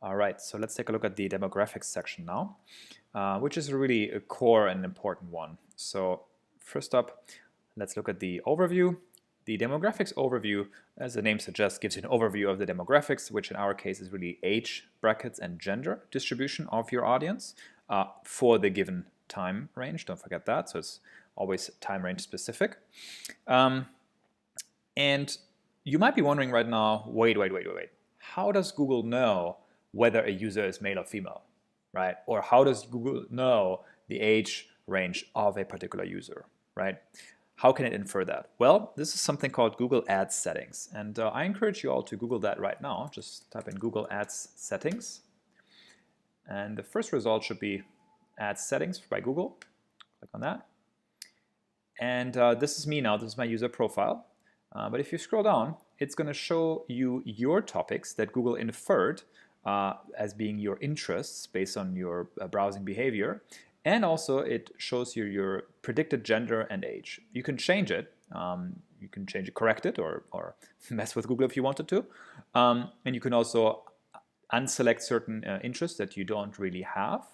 All right, so let's take a look at the demographics section now, which is really a core and important one. So first up, let's look at the overview. The demographics overview, as the name suggests, gives you an overview of the demographics, which in our case is really age brackets and gender distribution of your audience for the given time range. Don't forget that. So it's always time range specific. And you might be wondering right now, wait. How does Google know whether a user is male or female, right? Or how does Google know the age range of a particular user, right? How can it infer that? Well, this is something called Google Ads settings. And I encourage you all to Google that right now. Just type in Google Ads settings. And the first result should be Ads settings by Google. Click on that. And this is me now. This is my user profile. But if you scroll down, it's going to show you your topics that Google inferred as being your interests based on your browsing behavior. And also it shows you your predicted gender and age. You can change it. You can change it, correct it, or mess with Google if you wanted to. And you can also unselect certain interests that you don't really have.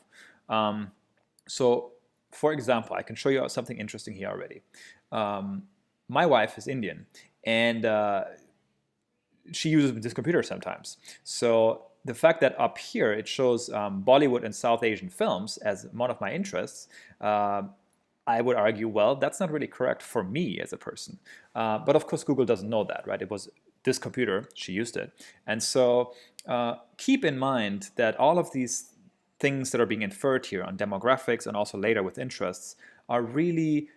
So for example, I can show you something interesting here already. My wife is Indian, and she uses this computer sometimes. So the fact that up here it shows Bollywood and South Asian films as one of my interests, I would argue, well, that's not really correct for me as a person. But of course, Google doesn't know that, right? It was this computer, she used it. And so keep in mind that all of these things that are being inferred here on demographics and also later with interests are really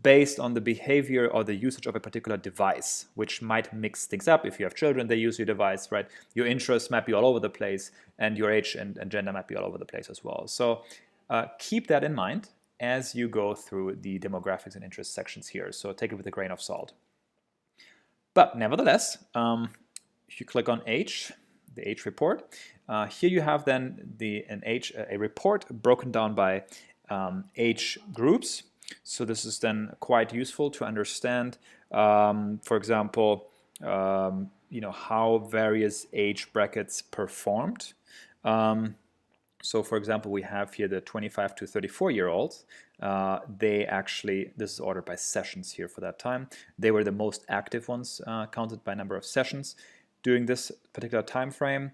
based on the behavior or the usage of a particular device, which might mix things up. If you have children, they use your device, right? Your interests might be all over the place, and your age and gender might be all over the place as well. So keep that in mind as you go through the demographics and interest sections here. So take it with a grain of salt. But nevertheless, if you click on age, the age report, here you have then a report broken down by age groups. So this is then quite useful to understand, for example, how various age brackets performed. So for example, we have here the 25 to 34-year-olds. This is ordered by sessions here for that time. They were the most active ones, counted by number of sessions during this particular time frame.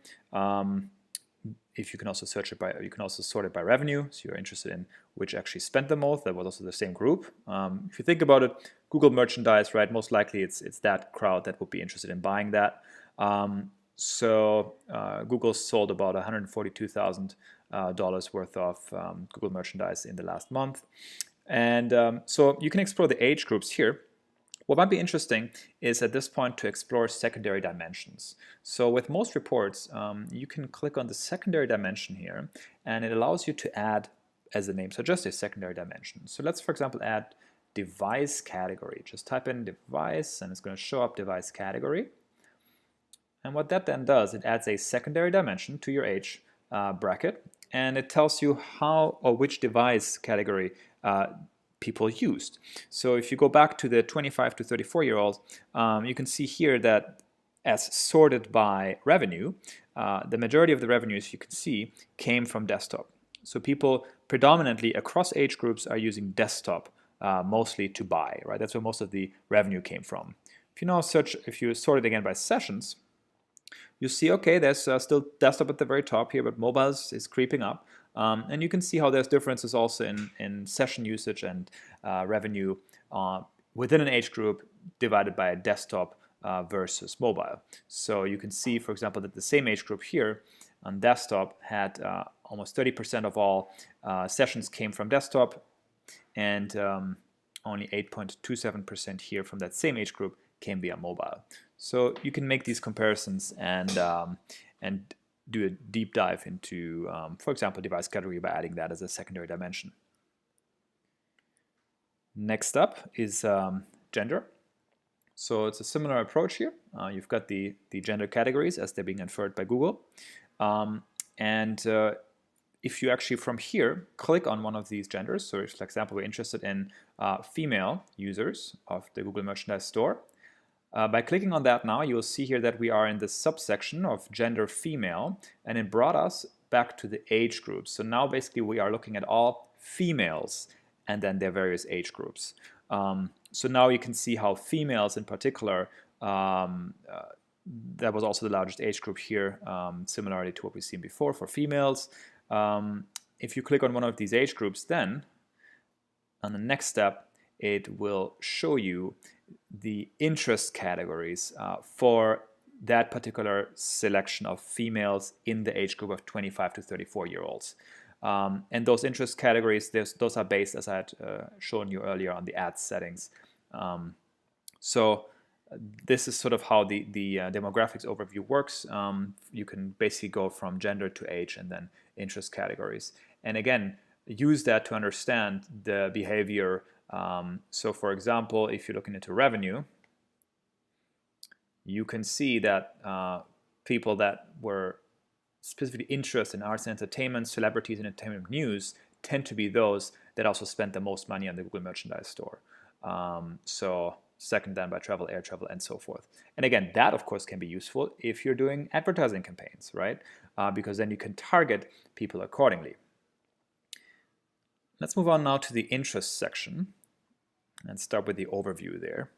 If you can also you can also sort it by revenue. So you're interested in which actually spent the most. That was also the same group. If you think about it, Google merchandise, right? Most likely it's that crowd that would be interested in buying that. So Google sold about $142,000 worth of Google merchandise in the last month. And so you can explore the age groups here. What might be interesting is at this point to explore secondary dimensions. So with most reports, you can click on the secondary dimension here, and it allows you to add, as the name suggests, a secondary dimension. So let's, for example, add device category. Just type in device, and it's going to show up device category. And what that then does, it adds a secondary dimension to your age bracket, and it tells you how or which device category people used. So if you go back to the 25 to 34-year-olds, you can see here that as sorted by revenue, the majority of the revenues you can see came from desktop. So people predominantly across age groups are using desktop mostly to buy, right? That's where most of the revenue came from. If you now if you sort it again by sessions, you see, okay, there's still desktop at the very top here, but mobile is creeping up. And you can see how there's differences also in session usage and revenue within an age group divided by a desktop versus mobile. So you can see, for example, that the same age group here on desktop had almost 30% of all sessions came from desktop, and only 8.27% here from that same age group came via mobile. So you can make these comparisons and do a deep dive into, for example, device category by adding that as a secondary dimension. Next up is gender. So it's a similar approach here. You've got the gender categories as they're being inferred by Google. If you actually from here click on one of these genders, so if, for example, we're interested in female users of the Google Merchandise Store, By clicking on that now, you will see here that we are in the subsection of gender female, and it brought us back to the age groups. So now basically we are looking at all females and then their various age groups. So now you can see how females in particular, that was also the largest age group here, similarly to what we've seen before for females. If you click on one of these age groups, then on the next step, it will show you the interest categories for that particular selection of females in the age group of 25 to 34-year-olds. And those interest categories, those are based, as I had shown you earlier, on the ad settings. So this is sort of how the demographics overview works. You can basically go from gender to age and then interest categories. And again, use that to understand the behavior. So for example, if you're looking into revenue, you can see that people that were specifically interested in arts and entertainment, celebrities and entertainment news tend to be those that also spend the most money on the Google Merchandise Store. So second then by travel, air travel, and so forth. And again, that of course can be useful if you're doing advertising campaigns, right? Because then you can target people accordingly. Let's move on now to the interest section and start with the overview there.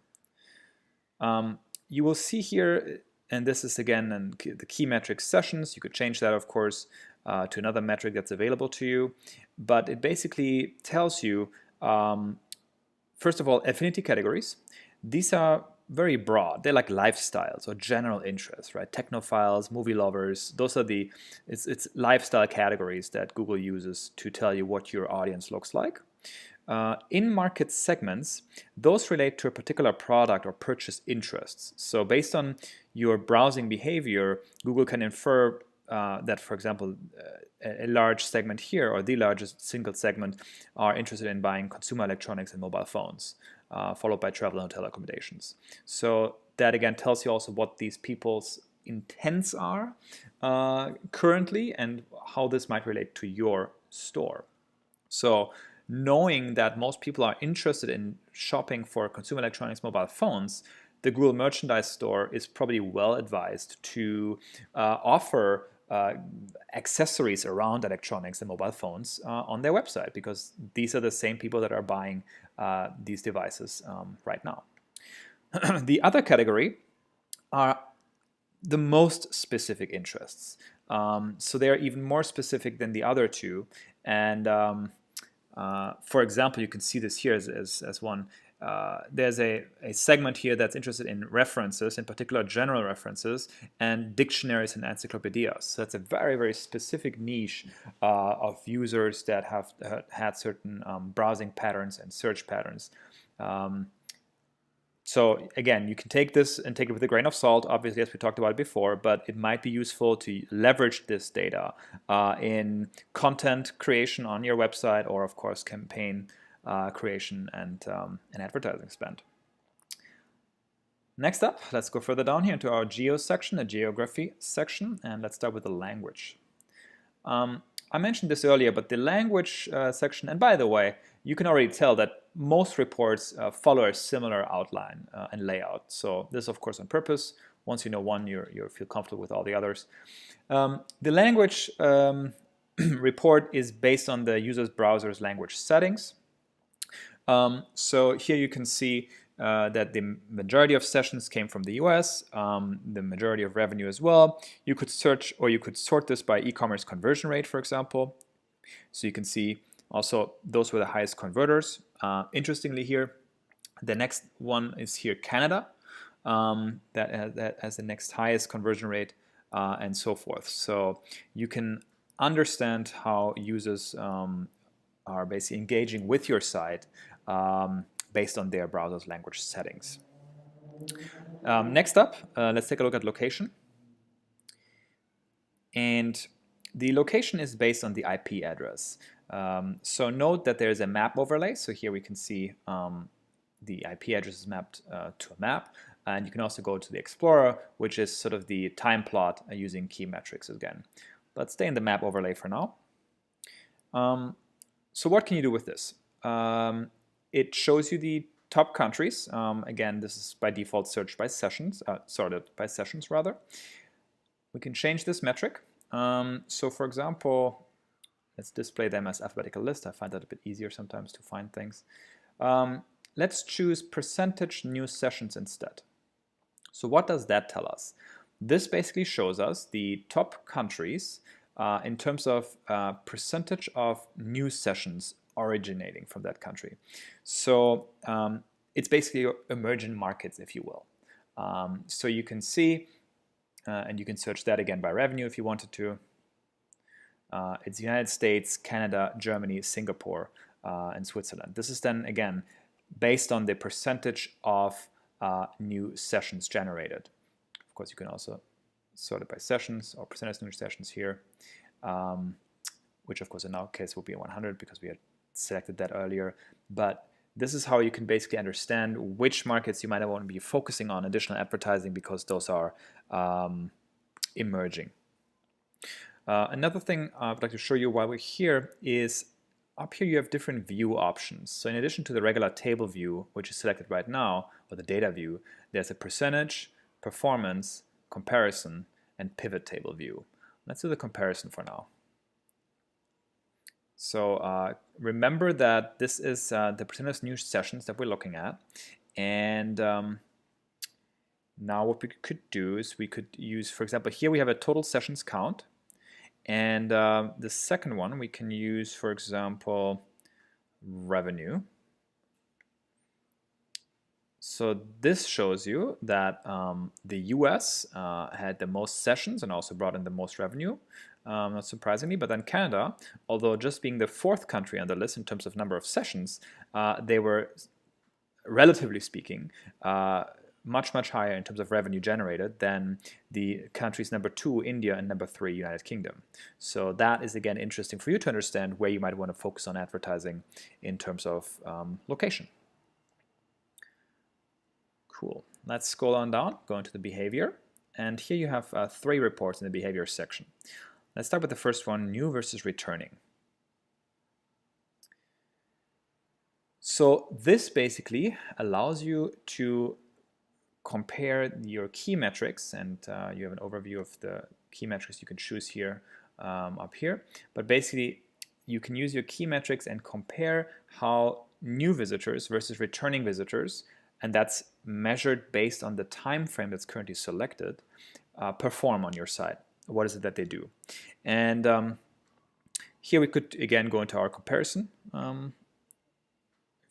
You will see here, and this is again the key metrics sessions. You could change that, of course, to another metric that's available to you. But it basically tells you, first of all, affinity categories. These are very broad. They're like lifestyles or general interests, right? Technophiles, movie lovers. Those are it's lifestyle categories that Google uses to tell you what your audience looks like. In market segments, those relate to a particular product or purchase interests. So based on your browsing behavior, Google can infer that, for example, a large segment here, or the largest single segment, are interested in buying consumer electronics and mobile phones, followed by travel and hotel accommodations. So that again tells you also what these people's intents are currently and how this might relate to your store. So knowing that most people are interested in shopping for consumer electronics, mobile phones, the Google Merchandise Store is probably well advised to offer accessories around electronics and mobile phones on their website, because these are the same people that are buying these devices right now. The other category are the most specific interests. So they're even more specific than the other two. And for example, you can see this here as one. There's a segment here that's interested in references, in particular general references, and dictionaries and encyclopedias. So that's a very, very specific niche of users that have had certain browsing patterns and search patterns. So again, you can take this and take it with a grain of salt, obviously, as we talked about before, but it might be useful to leverage this data in content creation on your website, or of course campaign creation and advertising spend. Next up, let's go further down here into our geo section, the geography section, and let's start with the language. I mentioned this earlier, but the language section, and by the way, you can already tell that most reports follow a similar outline and layout. So this is of course on purpose. Once you know one, you feel comfortable with all the others. The language report is based on the user's browser's language settings. So here you can see that the majority of sessions came from the US, the majority of revenue as well. You could search, or you could sort this by e-commerce conversion rate, for example. So you can see also those were the highest converters. Interestingly here, the next one is here Canada, that has the next highest conversion rate, and so forth. So you can understand how users are basically engaging with your site based on their browser's language settings. Next up, let's take a look at location. And the location is based on the IP address. So note that there's a map overlay. So here we can see the IP address is mapped to a map. And you can also go to the Explorer, which is sort of the time plot using key metrics again. Let's stay in the map overlay for now. So what can you do with this? It shows you the top countries. Again, this is by default searched by sessions, sorted by sessions rather. We can change this metric. So for example, let's display them as alphabetical list. I find that a bit easier sometimes to find things. Let's choose percentage new sessions instead. So what does that tell us? This basically shows us the top countries in terms of percentage of new sessions originating from that country. So it's basically emerging markets, if you will. So you can see, and you can search that again by revenue if you wanted to. It's United States, Canada, Germany, Singapore, and Switzerland. This is then, again, based on the percentage of new sessions generated. Of course, you can also sort it by sessions or percentage new sessions here, which of course in our case will be 100 because we had selected that earlier. But this is how you can basically understand which markets you might want to be focusing on additional advertising because those are emerging. Another thing I would like to show you while we're here is up here you have different view options. So in addition to the regular table view, which is selected right now, or the data view, there's a percentage, performance, comparison, and pivot table view. Let's do the comparison for now. So remember that this is the percentage new sessions that we're looking at. And now what we could do is we could use, for example, here we have a total sessions count. And the second one we can use, for example, revenue. So this shows you that the US had the most sessions and also brought in the most revenue, not surprisingly. But then Canada, although just being the 4th country on the list in terms of number of sessions, they were, relatively speaking, much higher in terms of revenue generated than the countries number 2, India, and number 3, United Kingdom. So that is again interesting for you to understand where you might want to focus on advertising in terms of location. Cool. Let's scroll on down, go into the behavior, and here you have 3 reports in the behavior section. Let's start with the first one, new versus returning. So this basically allows you to compare your key metrics, and you have an overview of the key metrics you can choose here up here. But basically, you can use your key metrics and compare how new visitors versus returning visitors, and that's measured based on the time frame that's currently selected, perform on your site. What is it that they do? And here we could again go into our comparison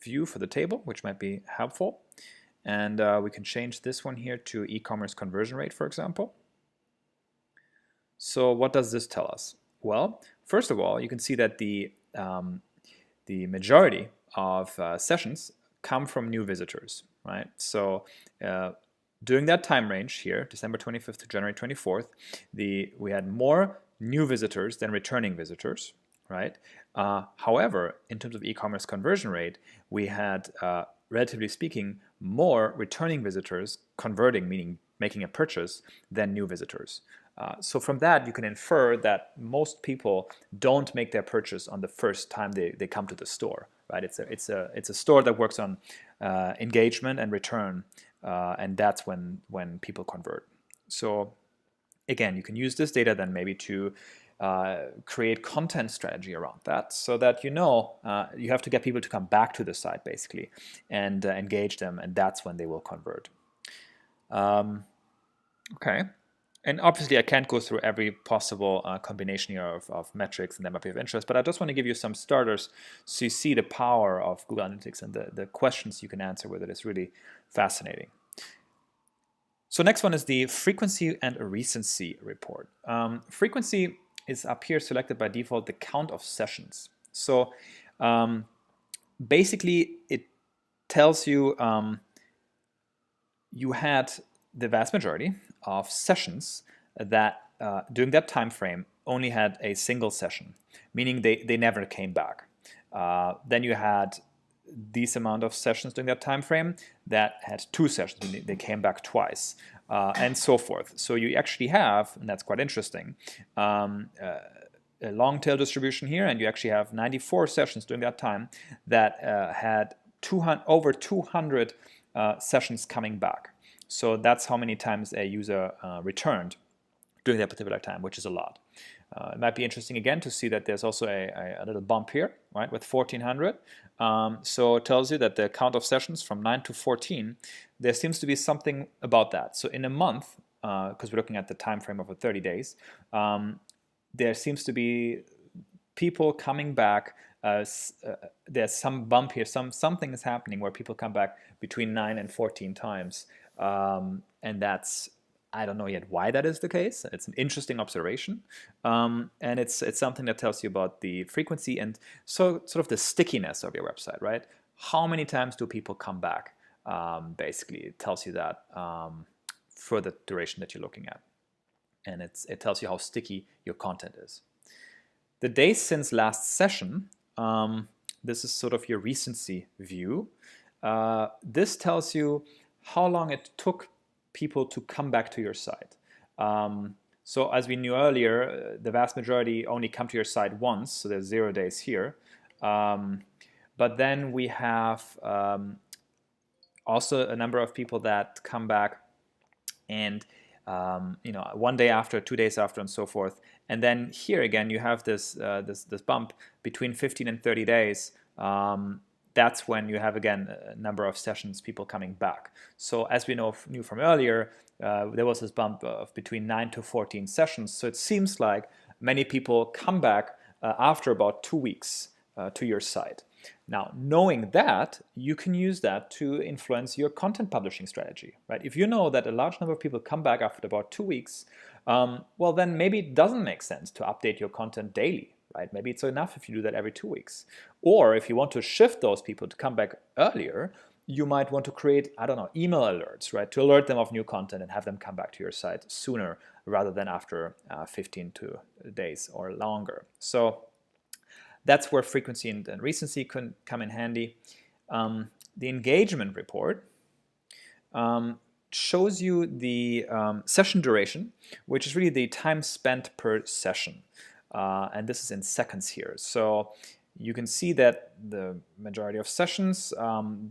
view for the table, which might be helpful. And we can change this one here to e-commerce conversion rate, for example. So what does this tell us? Well, first of all, you can see that the majority of sessions come from new visitors, right? So during that time range here, December 25th to January 24th, we had more new visitors than returning visitors, right? However, in terms of e-commerce conversion rate, we had, relatively speaking, more returning visitors converting, meaning making a purchase, than new visitors. So from that, you can infer that most people don't make their purchase on the first time they come to the store, right? It's a store that works on engagement and return, and that's when people convert. So again, you can use this data then maybe to create content strategy around that, so that you have to get people to come back to the site basically and engage them, and that's when they will convert. Okay, and obviously I can't go through every possible combination here of metrics and that might be of interest, but I just want to give you some starters so you see the power of Google Analytics and the questions you can answer with it is really fascinating. So next one is the frequency and recency report. Frequency is up here selected by default the count of sessions. So basically it tells you you had the vast majority of sessions that during that time frame only had a single session, meaning they never came back. Then you had these amount of sessions during that time frame that had 2 sessions, they came back twice, and so forth. So you actually have, and that's quite interesting, a long tail distribution here, and you actually have 94 sessions during that time that had over 200 sessions coming back. So that's how many times a user returned during that particular time, which is a lot. It might be interesting again to see that there's also a little bump here, right, with 1400. So it tells you that the count of sessions from 9 to 14, there seems to be something about that. So in a month, because we're looking at the time frame of 30 days, there seems to be people coming back. There's some bump here. Something is happening where people come back between 9 and 14 times, and that's, I don't know yet why that is the case. It's an interesting observation, and it's something that tells you about the frequency and sort of the stickiness of your website, right? How many times do people come back? Basically, it tells you that for the duration that you're looking at, and it tells you how sticky your content is. The days since last session, this is sort of your recency view. This tells you how long it took people to come back to your site. So as we knew earlier, the vast majority only come to your site once, so there's 0 days here. But then we have also a number of people that come back and 1 day after, 2 days after, and so forth. And then here again, you have this bump between 15 and 30 days. That's when you have, again, a number of sessions, people coming back. So as we knew from earlier, there was this bump of between 9 to 14 sessions. So it seems like many people come back after about 2 weeks to your site. Now, knowing that, you can use that to influence your content publishing strategy, right? If you know that a large number of people come back after about 2 weeks, well, then maybe it doesn't make sense to update your content daily. Right? Maybe it's enough if you do that every 2 weeks. Or if you want to shift those people to come back earlier, you might want to create, I don't know, email alerts, right? To alert them of new content and have them come back to your site sooner rather than after 15 days or longer. So that's where frequency and recency can come in handy. The engagement report shows you the session duration, which is really the time spent per session. And this is in seconds here. So you can see that the majority of sessions,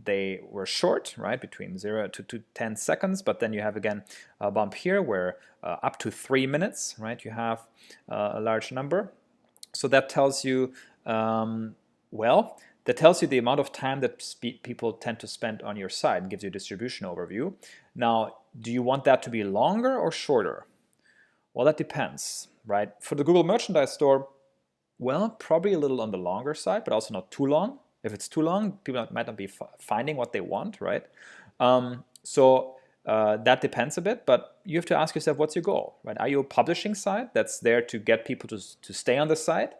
they were short, right, between 0 to 10 seconds. But then you have, again, a bump here where up to 3 minutes, right, you have a large number. So that tells you, that tells you the amount of time that people tend to spend on your site and gives you a distribution overview. Now, do you want that to be longer or shorter? Well, that depends. Right? For the Google Merchandise Store, well, probably a little on the longer side, but also not too long. If it's too long, people might not be finding what they want, right? So that depends a bit, but you have to ask yourself, what's your goal, right? Are you a publishing site that's there to get people to stay on the site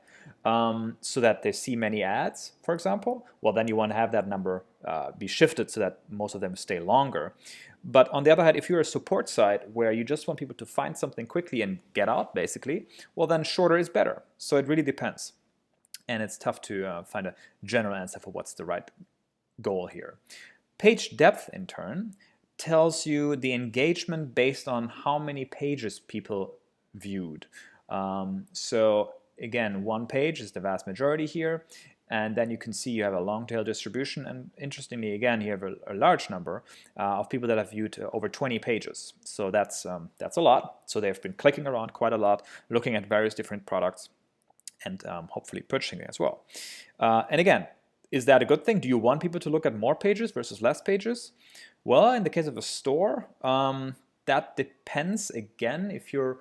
so that they see many ads, for example? Well, then you want to have that number be shifted so that most of them stay longer. But on the other hand, if you're a support site where you just want people to find something quickly and get out, basically, well, then shorter is better. So it really depends. And it's tough to find a general answer for what's the right goal here. Page depth, in turn, tells you the engagement based on how many pages people viewed. So again, one page is the vast majority here. And then you can see you have a long tail distribution. And interestingly, again, you have a large number of people that have viewed over 20 pages. So that's a lot. So they've been clicking around quite a lot, looking at various different products, and hopefully purchasing as well. And again, is that a good thing? Do you want people to look at more pages versus less pages? Well, in the case of a store, that depends. Again, if you're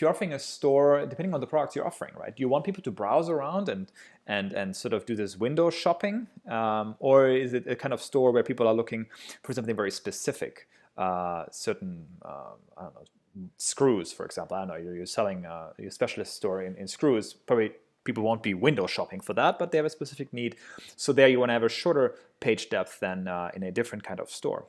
offering a store, depending on the products you're offering, right? Do you want people to browse around and sort of do this window shopping? Or is it a kind of store where people are looking for something very specific? Certain, I don't know, screws, for example. I don't know, you're selling your specialist store in screws. Probably people won't be window shopping for that, but they have a specific need. So there you want to have a shorter page depth than in a different kind of store.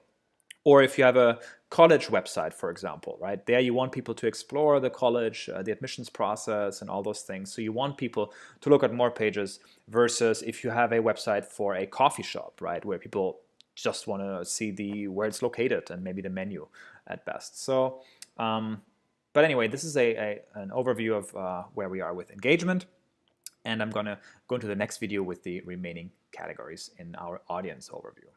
Or if you have a college website, for example, right? There you want people to explore the college, the admissions process, and all those things. So you want people to look at more pages versus if you have a website for a coffee shop, right? Where people just want to see where it's located and maybe the menu at best. So, but anyway, this is an overview of where we are with engagement. And I'm going to go into the next video with the remaining categories in our audience overview.